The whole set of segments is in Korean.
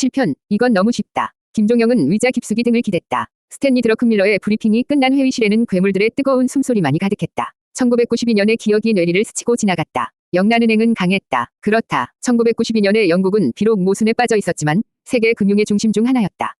7편, 이건 너무 쉽다. 김종영은 의자 깊숙이 등을 기댔다. 스탠리 드러큰밀러의 브리핑이 끝난 회의실에는 괴물들의 뜨거운 숨소리만이 가득했다. 1992년의 기억이 뇌리를 스치고 지나갔다. 영란은행은 강했다. 그렇다. 1992년에 영국은 비록 모순에 빠져 있었지만 세계 금융의 중심 중 하나였다.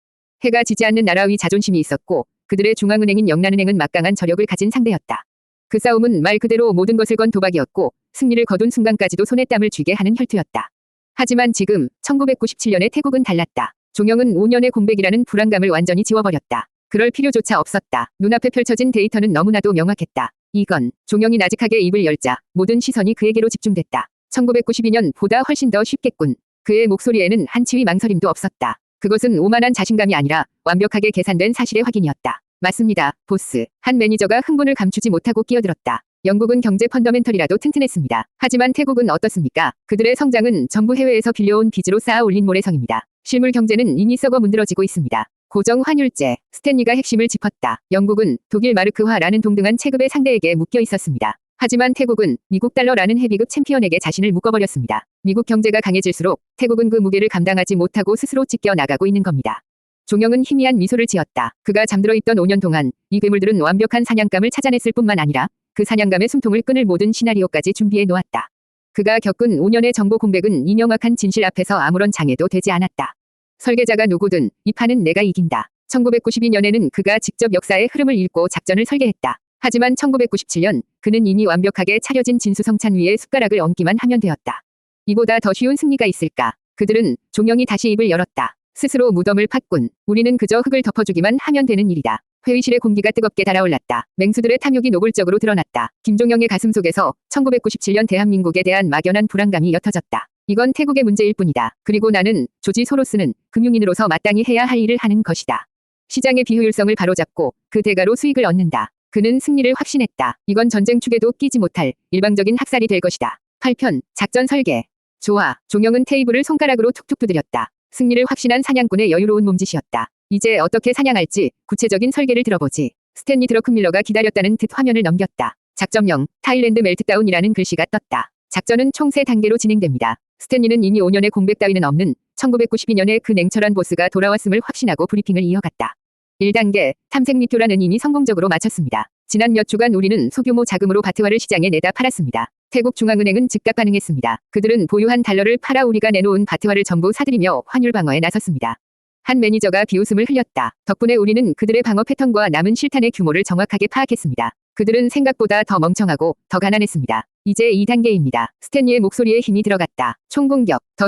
해가 지지 않는 나라 위 자존심이 있었고 그들의 중앙은행인 영란은행은 막강한 저력을 가진 상대였다. 그 싸움은 말 그대로 모든 것을 건 도박이었고 승리를 거둔 순간까지도 손에 땀을 쥐게 하는 혈투였다. 하지만 지금 1997년의 태국은 달랐다. 종영은 5년의 공백이라는 불안감을 완전히 지워버렸다. 그럴 필요조차 없었다. 눈앞에 펼쳐진 데이터는 너무나도 명확했다. 이건 종영이 나직하게 입을 열자 모든 시선이 그에게로 집중됐다. 1992년보다 훨씬 더 쉽겠군. 그의 목소리에는 한치의 망설임도 없었다. 그것은 오만한 자신감이 아니라 완벽하게 계산된 사실의 확인이었다. 맞습니다, 보스. 한 매니저가 흥분을 감추지 못하고 끼어들었다. 영국은 경제 펀더멘털이라도 튼튼했습니다. 하지만 태국은 어떻습니까? 그들의 성장은 전부 해외에서 빌려온 빚으로 쌓아 올린 모래성입니다. 실물 경제는 이미 썩어 문드러지고 있습니다. 고정 환율제, 스탠리가 핵심을 짚었다. 영국은 독일 마르크화라는 동등한 체급의 상대에게 묶여 있었습니다. 하지만 태국은 미국 달러라는 헤비급 챔피언에게 자신을 묶어버렸습니다. 미국 경제가 강해질수록 태국은 그 무게를 감당하지 못하고 스스로 찢겨 나가고 있는 겁니다. 종영은 희미한 미소를 지었다. 그가 잠들어 있던 5년 동안 이 괴물들은 완벽한 사냥감을 찾아냈을 뿐만 아니라 그 사냥감의 숨통을 끊을 모든 시나리오까지 준비해 놓았다. 그가 겪은 5년의 정보 공백은 이 명확한 진실 앞에서 아무런 장애도 되지 않았다. 설계자가 누구든 이 판은 내가 이긴다. 1992년에는 그가 직접 역사의 흐름을 읽고 작전을 설계했다. 하지만 1997년 그는 이미 완벽하게 차려진 진수성찬 위에 숟가락을 얹기만 하면 되었다. 이보다 더 쉬운 승리가 있을까? 그들은 종영이 다시 입을 열었다. 스스로 무덤을 팠군. 우리는 그저 흙을 덮어주기만 하면 되는 일이다. 회의실의 공기가 뜨겁게 달아올랐다. 맹수들의 탐욕이 노골적으로 드러났다. 김종영의 가슴 속에서 1997년 대한민국에 대한 막연한 불안감이 옅어졌다. 이건 태국의 문제일 뿐이다. 그리고 나는 조지 소로스는 금융인으로서 마땅히 해야 할 일을 하는 것이다. 시장의 비효율성을 바로잡고 그 대가로 수익을 얻는다. 그는 승리를 확신했다. 이건 전쟁 축에도 끼지 못할 일방적인 학살이 될 것이다. 8편, 작전 설계. 좋아. 종영은 테이블을 손가락으로 툭툭 두드렸다. 승리를 확신한 사냥꾼의 여유로운 몸짓이었다. 이제 어떻게 사냥할지 구체적인 설계를 들어보지. 스탠리 드러큰밀러가 기다렸다는 듯 화면을 넘겼다. 작전명, 타일랜드 멜트다운이라는 글씨가 떴다. 작전은 총 3단계로 진행됩니다. 스탠리는 이미 5년의 공백 따위는 없는 1992년에 그 냉철한 보스가 돌아왔음을 확신하고 브리핑을 이어갔다. 1단계, 탐색 리투라는 이미 성공적으로 마쳤습니다. 지난 몇 주간 우리는 소규모 자금으로 바트화를 시장에 내다 팔았습니다. 태국 중앙은행은 즉각 반응했습니다. 그들은 보유한 달러를 팔아 우리가 내놓은 바트화를 전부 사들이며 환율 방어에 나섰습니다. 한 매니저가 비웃음을 흘렸다. 덕분에 우리는 그들의 방어 패턴과 남은 실탄의 규모를 정확하게 파악했습니다. 그들은 생각보다 더 멍청하고 더 가난했습니다. 이제 2단계입니다. 스탠리의 목소리에 힘이 들어갔다. 총공격, 더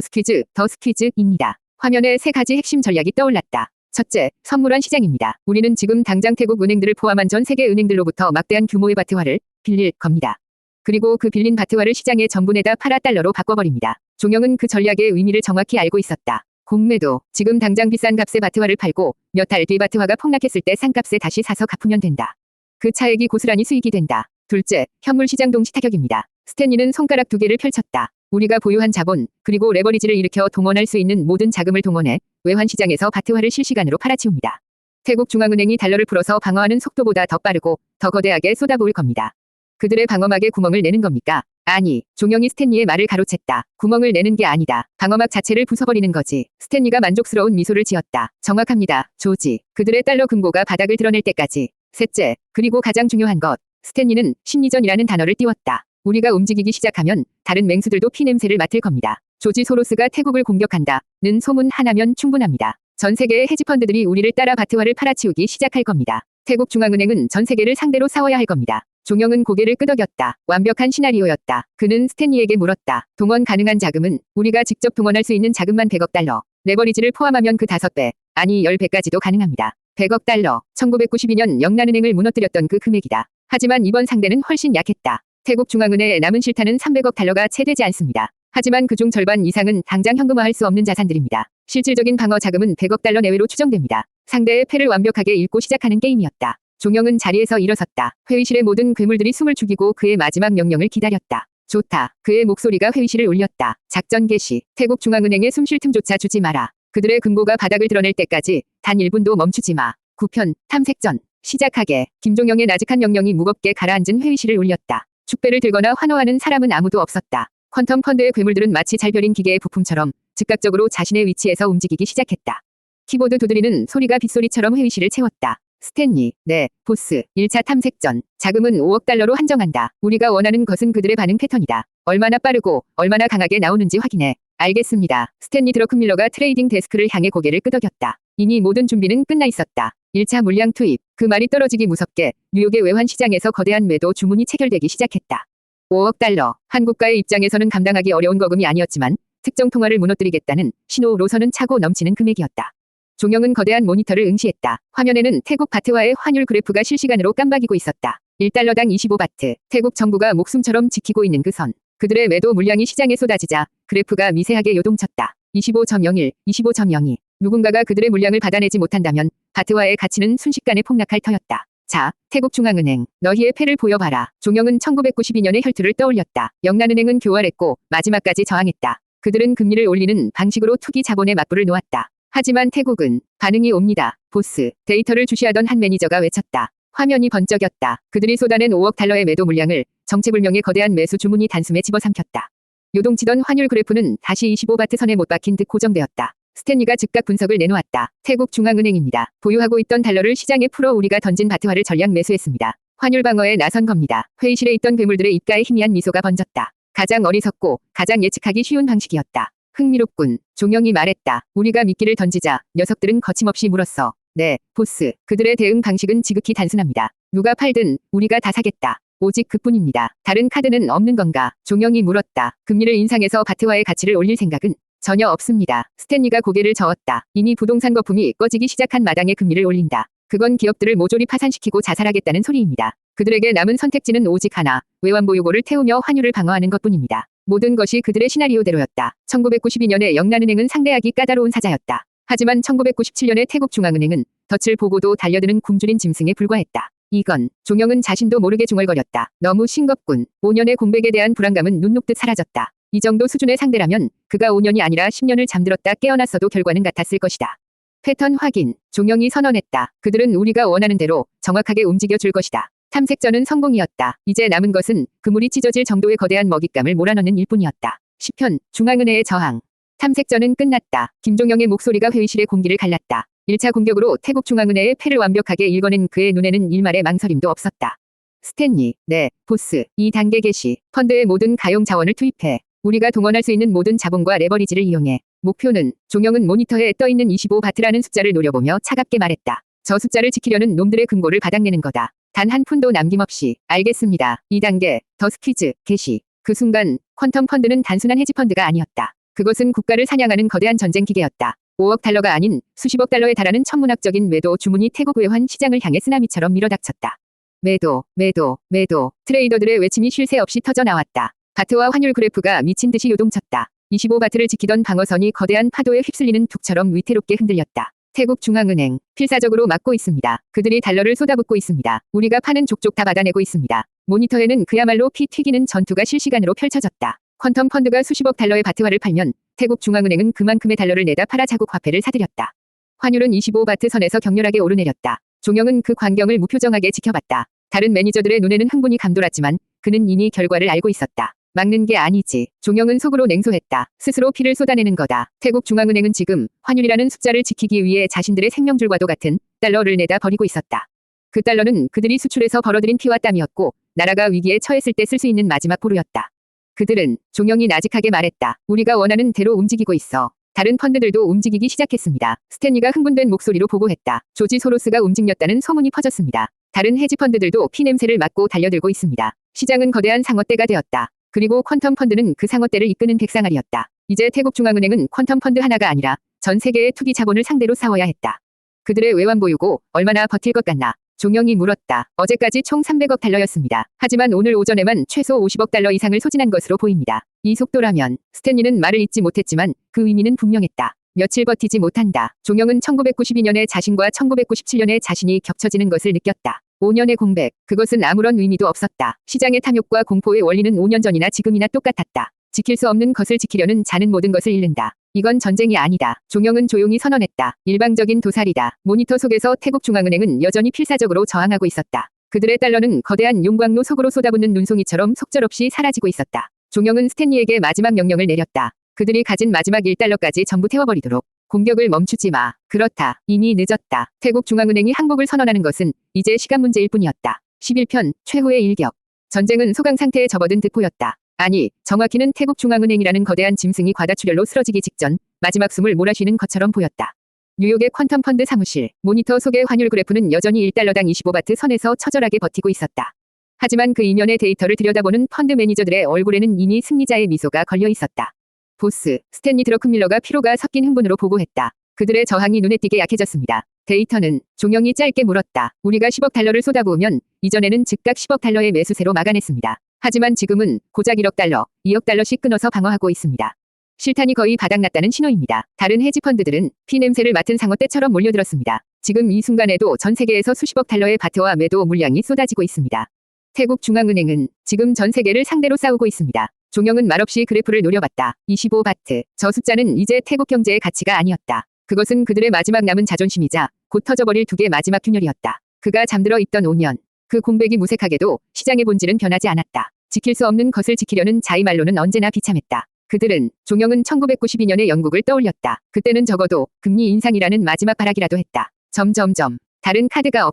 스퀴즈입니다. 화면에 3가지 핵심 전략이 떠올랐다. 첫째, 선물한 시장입니다. 우리는 지금 당장 태국 은행들을 포함한 전 세계 은행들로부터 막대한 규모의 바트화를 빌릴 겁니다. 그리고 그 빌린 바트화를 시장에 전부 내다 팔아 달러로 바꿔버립니다. 종영은 그 전략의 의미를 정확히 알고 있었다. 공매도, 지금 당장 비싼 값의 바트화를 팔고 몇 달 뒤 바트화가 폭락했을 때 싼 값에 다시 사서 갚으면 된다. 그 차액이 고스란히 수익이 된다. 둘째, 현물시장 동시 타격입니다. 스탠리는 손가락 2개를 펼쳤다. 우리가 보유한 자본, 그리고 레버리지를 일으켜 동원할 수 있는 모든 자금을 동원해 외환시장에서 바트화를 실시간으로 팔아치웁니다. 태국 중앙은행이 달러를 풀어서 방어하는 속도보다 더 빠르고 더 거대하게 쏟아부을 겁니다. 그들의 방어막에 구멍을 내는 겁니까? 아니, 종영이 스탠리의 말을 가로챘다. 구멍을 내는 게 아니다. 방어막 자체를 부숴버리는 거지. 스탠리가 만족스러운 미소를 지었다. 정확합니다, 조지. 그들의 달러 금고가 바닥을 드러낼 때까지. 셋째, 그리고 가장 중요한 것. 스탠리는 심리전이라는 단어를 띄웠다. 우리가 움직이기 시작하면 다른 맹수들도 피냄새를 맡을 겁니다. 조지 소로스가 태국을 공격한다는 소문 하나면 충분합니다. 전 세계의 헤지펀드들이 우리를 따라 바트화를 팔아치우기 시작할 겁니다. 태국 중앙은행은 전 세계를 상대로 싸워야 할 겁니다. 종영은 고개를 끄덕였다. 완벽한 시나리오였다. 그는 스탠리에게 물었다. 동원 가능한 자금은 우리가 직접 동원할 수 있는 자금만 100억 달러. 레버리지를 포함하면 그 5배, 아니 10배까지도 가능합니다. 100억 달러. 1992년 영란은행을 무너뜨렸던 그 금액이다. 하지만 이번 상대는 훨씬 약했다. 태국 중앙은행의 남은 실탄은 300억 달러가 채 되지 않습니다. 하지만 그중 절반 이상은 당장 현금화할 수 없는 자산들입니다. 실질적인 방어 자금은 100억 달러 내외로 추정됩니다. 상대의 패를 완벽하게 읽고 시작하는 게임이었다. 종영은 자리에서 일어섰다. 회의실의 모든 괴물들이 숨을 죽이고 그의 마지막 명령을 기다렸다. 좋다. 그의 목소리가 회의실을 울렸다. 작전 개시. 태국 중앙은행에 숨쉴 틈조차 주지 마라. 그들의 금고가 바닥을 드러낼 때까지 단 1분도 멈추지 마. 9편, 탐색전. 시작하게. 김종영의 나직한 명령이 무겁게 가라앉은 회의실을 울렸다. 축배를 들거나 환호하는 사람은 아무도 없었다. 퀀텀 펀드의 괴물들은 마치 잘 벼린 기계의 부품처럼 즉각적으로 자신의 위치에서 움직이기 시작했다. 키보드 두드리는 소리가 빗소리처럼 회의실을 채웠다. 스탠리, 네, 보스. 1차 탐색전. 자금은 5억 달러로 한정한다. 우리가 원하는 것은 그들의 반응 패턴이다. 얼마나 빠르고 얼마나 강하게 나오는지 확인해. 알겠습니다. 스탠리 드러큰밀러가 트레이딩 데스크를 향해 고개를 끄덕였다. 이미 모든 준비는 끝나 있었다. 1차 물량 투입. 그 말이 떨어지기 무섭게 뉴욕의 외환 시장에서 거대한 매도 주문이 체결되기 시작했다. 5억 달러. 한국가의 입장에서는 감당하기 어려운 거금이 아니었지만 특정 통화를 무너뜨리겠다는 신호로서는 차고 넘치는 금액이었다. 종영은 거대한 모니터를 응시했다. 화면에는 태국 바트와의 환율 그래프가 실시간으로 깜박이고 있었다. 1달러당 25바트. 태국 정부가 목숨처럼 지키고 있는 그 선. 그들의 매도 물량이 시장에 쏟아지자 그래프가 미세하게 요동쳤다. 25.01, 25.02. 누군가가 그들의 물량을 받아내지 못한다면 바트와의 가치는 순식간에 폭락할 터였다. 자, 태국중앙은행, 너희의 패를 보여봐라. 종영은 1992년의 혈투를 떠올렸다. 영란은행은 교활했고 마지막까지 저항했다. 그들은 금리를 올리는 방식으로 투기 자본의 맞불을 놓았다. 하지만 태국은 반응이 옵니다. 보스. 데이터를 주시하던 한 매니저가 외쳤다. 화면이 번쩍였다. 그들이 쏟아낸 5억 달러의 매도 물량을 정체불명의 거대한 매수 주문이 단숨에 집어삼켰다. 요동치던 환율 그래프는 다시 25바트 선에 못 박힌 듯 고정되었다. 스탠리가 즉각 분석을 내놓았다. 태국 중앙은행입니다. 보유하고 있던 달러를 시장에 풀어 우리가 던진 바트화를 전량 매수했습니다. 환율 방어에 나선 겁니다. 회의실에 있던 괴물들의 입가에 희미한 미소가 번졌다. 가장 어리석고 가장 예측하기 쉬운 방식이었다. 흥미롭군. 종영이 말했다. 우리가 미끼를 던지자 녀석들은 거침없이 물었어. 네, 보스. 그들의 대응 방식은 지극히 단순합니다. 누가 팔든 우리가 다 사겠다. 오직 그뿐입니다. 다른 카드는 없는 건가? 종영이 물었다. 금리를 인상해서 바트화의 가치를 올릴 생각은 전혀 없습니다. 스탠리가 고개를 저었다. 이미 부동산 거품이 꺼지기 시작한 마당에 금리를 올린다. 그건 기업들을 모조리 파산시키고 자살하겠다는 소리입니다. 그들에게 남은 선택지는 오직 하나. 외환보유고를 태우며 환율을 방어하는 것뿐입니다. 모든 것이 그들의 시나리오대로였다. 1992년에 영란은행은 상대하기 까다로운 사자였다. 하지만 1997년에 태국중앙은행은 덫을 보고도 달려드는 굶주린 짐승에 불과했다. 이건 종영은 자신도 모르게 중얼거렸다. 너무 싱겁군. 5년의 공백에 대한 불안감은 눈 녹듯 사라졌다. 이 정도 수준의 상대라면 그가 5년이 아니라 10년을 잠들었다 깨어났어도 결과는 같았을 것이다. 패턴 확인. 종영이 선언했다. 그들은 우리가 원하는 대로 정확하게 움직여 줄 것이다. 탐색전은 성공이었다. 이제 남은 것은 그물이 찢어질 정도의 거대한 먹잇감을 몰아넣는 일뿐이었다. 10편 중앙은행의 저항. 탐색전은 끝났다. 김종영의 목소리가 회의실의 공기를 갈랐다. 1차 공격으로 태국중앙은행의 패를 완벽하게 읽어낸 그의 눈에는 일말의 망설임도 없었다. 스탠리, 네, 보스. 2단계 개시. 펀드의 모든 가용 자원을 투입해. 우리가 동원할 수 있는 모든 자본과 레버리지를 이용해. 목표는 종영은 모니터에 떠있는 25바트라는 숫자를 노려보며 차갑게 말했다. 저 숫자를 지키려는 놈들의 금고를 바닥내는 거다. 단 한 푼도 남김없이. 알겠습니다. 2단계 더 스퀴즈 개시. 그 순간 퀀텀 펀드는 단순한 헤지펀드가 아니었다. 그것은 국가를 사냥하는 거대한 전쟁 기계였다. 5억 달러가 아닌 수십억 달러에 달하는 천문학적인 매도 주문이 태국 외환 시장을 향해 쓰나미처럼 밀어닥쳤다. 매도, 매도, 매도. 트레이더들의 외침이 쉴 새 없이 터져 나왔다. 바트와 환율 그래프가 미친 듯이 요동쳤다. 25바트를 지키던 방어선이 거대한 파도에 휩쓸리는 둑처럼 위태롭게 흔들렸다. 태국 중앙은행, 필사적으로 막고 있습니다. 그들이 달러를 쏟아붓고 있습니다. 우리가 파는 족족 다 받아내고 있습니다. 모니터에는 그야말로 피 튀기는 전투가 실시간으로 펼쳐졌다. 퀀텀 펀드가 수십억 달러의 바트화를 팔면 태국 중앙은행은 그만큼의 달러를 내다 팔아 자국 화폐를 사들였다. 환율은 25바트 선에서 격렬하게 오르내렸다. 종영은 그 광경을 무표정하게 지켜봤다. 다른 매니저들의 눈에는 흥분이 감돌았지만 그는 이미 결과를 알고 있었다. 막는 게 아니지. 종영은 속으로 냉소했다. 스스로 피를 쏟아내는 거다. 태국 중앙은행은 지금 환율이라는 숫자를 지키기 위해 자신들의 생명줄과도 같은 달러를 내다 버리고 있었다. 그 달러는 그들이 수출해서 벌어들인 피와 땀이었고 나라가 위기에 처했을 때 쓸 수 있는 마지막 보루였다. 그들은 종영이 나직하게 말했다. 우리가 원하는 대로 움직이고 있어. 다른 펀드들도 움직이기 시작했습니다. 스탠리가 흥분된 목소리로 보고했다. 조지 소로스가 움직였다는 소문이 퍼졌습니다. 다른 헤지펀드들도 피냄새를 맡고 달려들고 있습니다. 시장은 거대한 상어떼가 되었다. 그리고 퀀텀 펀드는 그 상어떼를 이끄는 백상아리였다. 이제 태국중앙은행은 퀀텀 펀드 하나가 아니라 전 세계의 투기 자본을 상대로 싸워야 했다. 그들의 외환 보유고 얼마나 버틸 것 같나? 종영이 물었다. 어제까지 총 300억 달러였습니다. 하지만 오늘 오전에만 최소 50억 달러 이상을 소진한 것으로 보입니다. 이 속도라면 스탠리는 말을 잇지 못했지만 그 의미는 분명했다. 며칠 버티지 못한다. 종영은 1992년에 자신과 1997년에 자신이 겹쳐지는 것을 느꼈다. 5년의 공백, 그것은 아무런 의미도 없었다. 시장의 탐욕과 공포의 원리는 5년 전이나 지금이나 똑같았다. 지킬 수 없는 것을 지키려는 자는 모든 것을 잃는다. 이건 전쟁이 아니다. 종영은 조용히 선언했다. 일방적인 도살이다. 모니터 속에서 태국중앙은행은 여전히 필사적으로 저항하고 있었다. 그들의 달러는 거대한 용광로 속으로 쏟아붓는 눈송이처럼 속절없이 사라지고 있었다. 종영은 스탠리에게 마지막 명령을 내렸다. 그들이 가진 마지막 1달러까지 전부 태워버리도록. 공격을 멈추지 마. 그렇다. 이미 늦었다. 태국 중앙은행이 항복을 선언하는 것은 이제 시간 문제일 뿐이었다. 11편 최후의 일격. 전쟁은 소강 상태에 접어든 듯 보였다. 아니, 정확히는 태국 중앙은행이라는 거대한 짐승이 과다출혈로 쓰러지기 직전 마지막 숨을 몰아쉬는 것처럼 보였다. 뉴욕의 퀀텀 펀드 사무실, 모니터 속의 환율 그래프는 여전히 1달러당 25바트 선에서 처절하게 버티고 있었다. 하지만 그 이면의 데이터를 들여다보는 펀드 매니저들의 얼굴에는 이미 승리자의 미소가 걸려 있었다. 보스, 스탠리 드러큰밀러가 피로가 섞인 흥분으로 보고했다. 그들의 저항이 눈에 띄게 약해졌습니다. 데이터는 종영이 짧게 물었다. 우리가 10억 달러를 쏟아부으면 이전에는 즉각 10억 달러의 매수세로 막아냈습니다. 하지만 지금은 고작 1억 달러, 2억 달러씩 끊어서 방어하고 있습니다. 실탄이 거의 바닥났다는 신호입니다. 다른 헤지펀드들은 피 냄새를 맡은 상어 떼처럼 몰려들었습니다. 지금 이 순간에도 전 세계에서 수십억 달러의 바트와 매도 물량이 쏟아지고 있습니다. 태국 중앙은행은 지금 전 세계를 상대로 싸우고 있습니다. 종영은 말없이 그래프를 노려봤다. 25바트. 저 숫자는 이제 태국 경제의 가치가 아니었다. 그것은 그들의 마지막 남은 자존심이자 곧 터져버릴 두 개 마지막 균열이었다. 그가 잠들어 있던 5년. 그 공백이 무색하게도 시장의 본질은 변하지 않았다. 지킬 수 없는 것을 지키려는 자의 말로는 언제나 비참했다. 그들은 종영은 1992년의 영국을 떠올렸다. 그때는 적어도 금리 인상이라는 마지막 발악이라도 했다. 점점점. 다른 카드가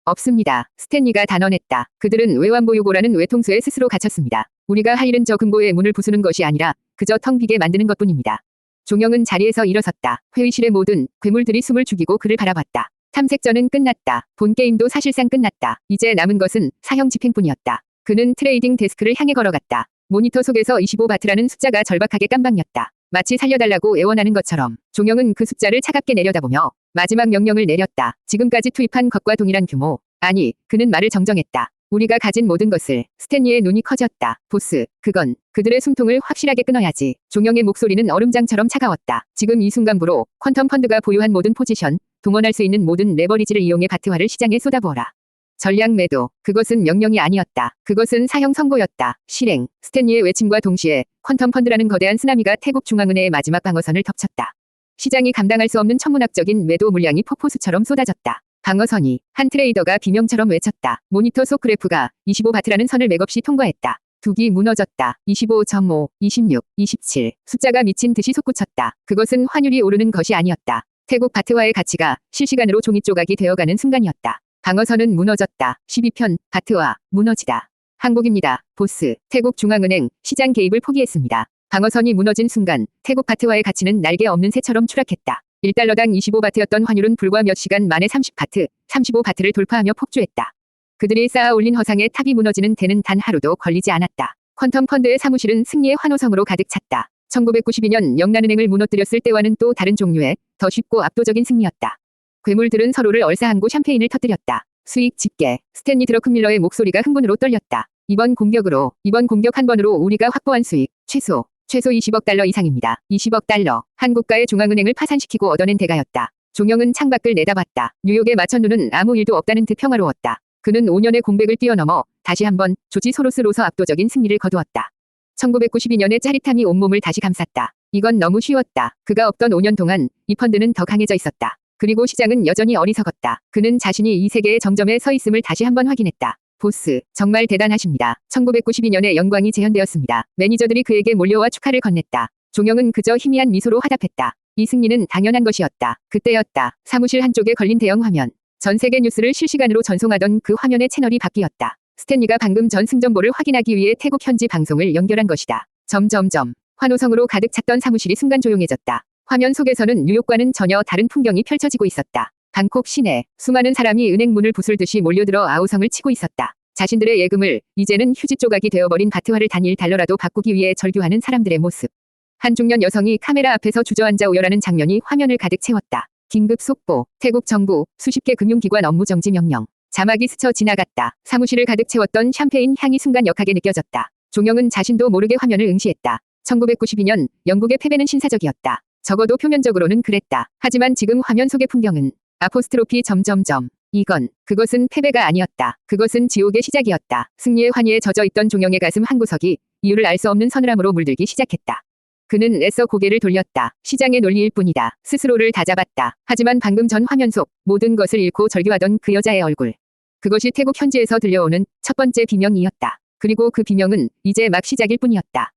없습니다. 스탠리가 단언했다. 그들은 외환보유고라는 외통수에 스스로 갇혔습니다. 우리가 할 일은 저 금고의 문을 부수는 것이 아니라 그저 텅 비게 만드는 것뿐입니다. 종영은 자리에서 일어섰다. 회의실의 모든 괴물들이 숨을 죽이고 그를 바라봤다. 탐색전은 끝났다. 본 게임도 사실상 끝났다. 이제 남은 것은 사형 집행뿐이었다. 그는 트레이딩 데스크를 향해 걸어갔다. 모니터 속에서 25바트라는 숫자가 절박하게 깜박였다. 마치 살려달라고 애원하는 것처럼 종영은 그 숫자를 차갑게 내려다보며 마지막 명령을 내렸다. 지금까지 투입한 것과 동일한 규모. 아니, 그는 말을 정정했다. 우리가 가진 모든 것을. 스탠리의 눈이 커졌다. 보스, 그건 그들의 숨통을 확실하게 끊어야지. 종영의 목소리는 얼음장처럼 차가웠다. 지금 이 순간부로 퀀텀 펀드가 보유한 모든 포지션, 동원할 수 있는 모든 레버리지를 이용해 바트화를 시장에 쏟아부어라. 전략 매도. 그것은 명령이 아니었다. 그것은 사형 선고였다. 실행. 스탠리의 외침과 동시에 퀀텀 펀드라는 거대한 쓰나미가 태국 중앙은행의 마지막 방어선을 덮쳤다. 시장이 감당할 수 없는 천문학적인 매도 물량이 폭포수처럼 쏟아졌다. 방어선이 한 트레이더가 비명처럼 외쳤다. 모니터 속 그래프가 25바트라는 선을 맥없이 통과했다. 둑이 무너졌다. 25.5, 26, 27. 숫자가 미친 듯이 솟구쳤다. 그것은 환율이 오르는 것이 아니었다. 태국 바트화의 가치가 실시간으로 종이 조각이 되어가는 순간이었다. 방어선은 무너졌다. 12편 바트화 무너지다. 항복입니다. 보스. 태국 중앙은행 시장 개입을 포기했습니다. 방어선이 무너진 순간 태국 바트화의 가치는 날개 없는 새처럼 추락했다. 1달러당 25바트였던 환율은 불과 몇 시간 만에 30바트, 35바트를 돌파하며 폭주했다. 그들이 쌓아 올린 허상의 탑이 무너지는 데는 단 하루도 걸리지 않았다. 퀀텀 펀드의 사무실은 승리의 환호성으로 가득 찼다. 1992년 영란은행을 무너뜨렸을 때와는 또 다른 종류의 더 쉽고 압도적인 승리였다. 괴물들은 서로를 얼싸안고 샴페인을 터뜨렸다. 수익 집계. 스탠리 드러큰밀러의 목소리가 흥분으로 떨렸다. 이번 공격 한 번으로 우리가 확보한 수익 최소 20억 달러 이상입니다. 20억 달러. 한 국가의 중앙은행을 파산시키고 얻어낸 대가였다. 종영은 창밖을 내다봤다. 뉴욕의 마천루는 아무 일도 없다는 듯 평화로웠다. 그는 5년의 공백을 뛰어넘어 다시 한번 조지 소로스로서 압도적인 승리를 거두었다. 1992년의 짜릿함이 온몸을 다시 감쌌다. 이건 너무 쉬웠다. 그가 없던 5년 동안 이 펀드는 더 강해져 있었다. 그리고 시장은 여전히 어리석었다. 그는 자신이 이 세계의 정점에 서 있음을 다시 한번 확인했다. 보스, 정말 대단하십니다. 1992년에 영광이 재현되었습니다. 매니저들이 그에게 몰려와 축하를 건넸다. 종영은 그저 희미한 미소로 화답했다. 이 승리는 당연한 것이었다. 그때였다. 사무실 한쪽에 걸린 대형 화면. 전 세계 뉴스를 실시간으로 전송하던 그 화면의 채널이 바뀌었다. 스탠리가 방금 전 승전보를 확인하기 위해 태국 현지 방송을 연결한 것이다. 점점점. 환호성으로 가득 찼던 사무실이 순간 조용해졌다. 화면 속에서는 뉴욕과는 전혀 다른 풍경이 펼쳐지고 있었다. 방콕 시내, 수많은 사람이 은행 문을 부술듯이 몰려들어 아우성을 치고 있었다. 자신들의 예금을 이제는 휴지 조각이 되어버린 바트화를 단 1달러라도 바꾸기 위해 절규하는 사람들의 모습. 한 중년 여성이 카메라 앞에서 주저앉아 우열하는 장면이 화면을 가득 채웠다. 긴급 속보, 태국 정부, 수십 개 금융기관 업무 정지 명령. 자막이 스쳐 지나갔다. 사무실을 가득 채웠던 샴페인 향이 순간 역하게 느껴졌다. 종영은 자신도 모르게 화면을 응시했다. 1992년 영국의 패배는 신사적이었다. 적어도 표면적으로는 그랬다. 하지만 지금 화면 속의 풍경은 아포스트로피 점점점. 그것은 패배가 아니었다. 그것은 지옥의 시작이었다. 승리의 환희에 젖어있던 종영의 가슴 한구석이 이유를 알 수 없는 서늘함으로 물들기 시작했다. 그는 애써 고개를 돌렸다. 시장의 논리일 뿐이다. 스스로를 다잡았다. 하지만 방금 전 화면 속 모든 것을 잃고 절규하던 그 여자의 얼굴. 그것이 태국 현지에서 들려오는 첫 번째 비명이었다. 그리고 그 비명은 이제 막 시작일 뿐이었다.